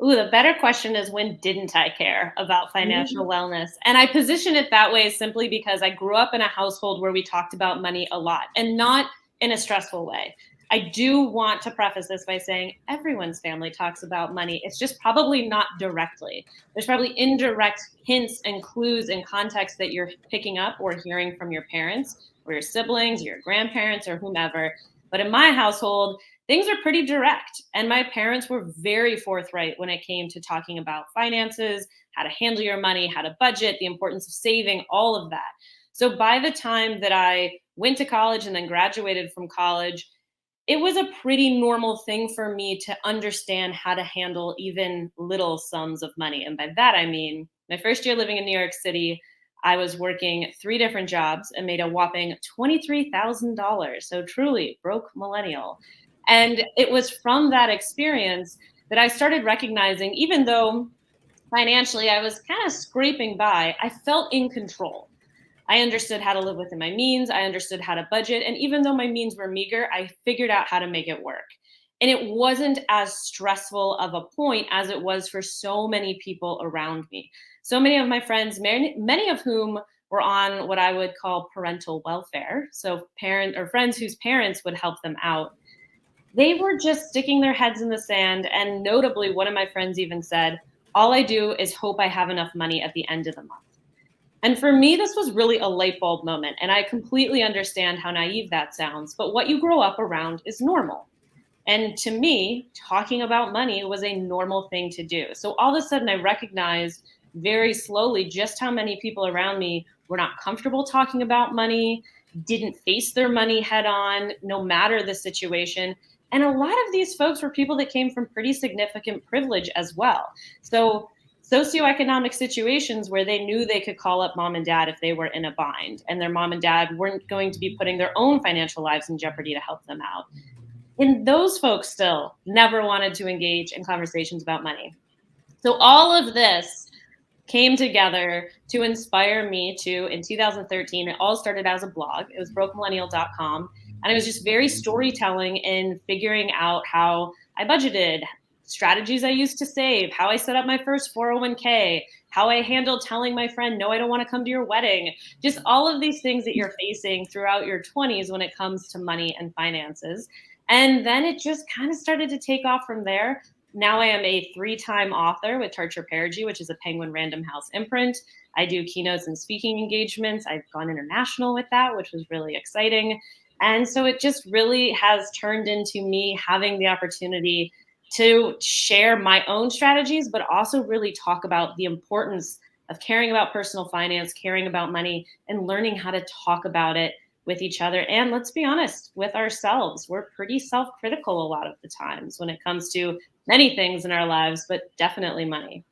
Ooh, the better question is when didn't I care about financial Mhm. wellness? And I position it that way simply because I grew up in a household where we talked about money a lot and not in a stressful way. I do want to preface this by saying everyone's family talks about money. It's just probably not directly. There's probably indirect hints and clues and context that you're picking up or hearing from your parents or your siblings, your grandparents, or whomever. But in my household, things are pretty direct. And my parents were very forthright when it came to talking about finances, how to handle your money, how to budget, the importance of saving, all of that. So by the time that I went to college and then graduated from college, it was a pretty normal thing for me to understand how to handle even little sums of money. And by that, I mean, my first year living in New York City, I was working three different jobs and made a whopping $23,000. So truly broke millennial. And it was from that experience that I started recognizing, even though financially I was kind of scraping by, I felt in control. I understood how to live within my means. I understood how to budget. And even though my means were meager, I figured out how to make it work. And it wasn't as stressful of a point as it was for so many people around me. So many of my friends, many of whom were on what I would call parental welfare. So parent or friends whose parents would help them out. They were just sticking their heads in the sand. And notably, one of my friends even said, all I do is hope I have enough money at the end of the month. And for me, this was really a light bulb moment. And I completely understand how naive that sounds, but what you grow up around is normal. And to me, talking about money was a normal thing to do. So all of a sudden, I recognized very slowly just how many people around me were not comfortable talking about money, didn't face their money head on, no matter the situation. And a lot of these folks were people that came from pretty significant privilege as well. So socioeconomic situations where they knew they could call up mom and dad if they were in a bind and their mom and dad weren't going to be putting their own financial lives in jeopardy to help them out. And those folks still never wanted to engage in conversations about money. So all of this came together to inspire me to, in 2013, it all started as a blog. It was brokemillennial.com. And it was just very storytelling and figuring out how I budgeted, strategies I used to save, how I set up my first 401k, how I handled telling my friend, no, I don't want to come to your wedding. Just all of these things that you're facing throughout your 20s when it comes to money and finances. And then it just kind of started to take off from there. Now I am a three-time author with Tarcher Perigee, which is a Penguin Random House imprint. I do keynotes and speaking engagements. I've gone international with that, which was really exciting. And so it just really has turned into me having the opportunity to share my own strategies, but also really talk about the importance of caring about personal finance, caring about money, and learning how to talk about it with each other. And let's be honest, with ourselves. We're pretty self critical a lot of the times when it comes to many things in our lives, but definitely money.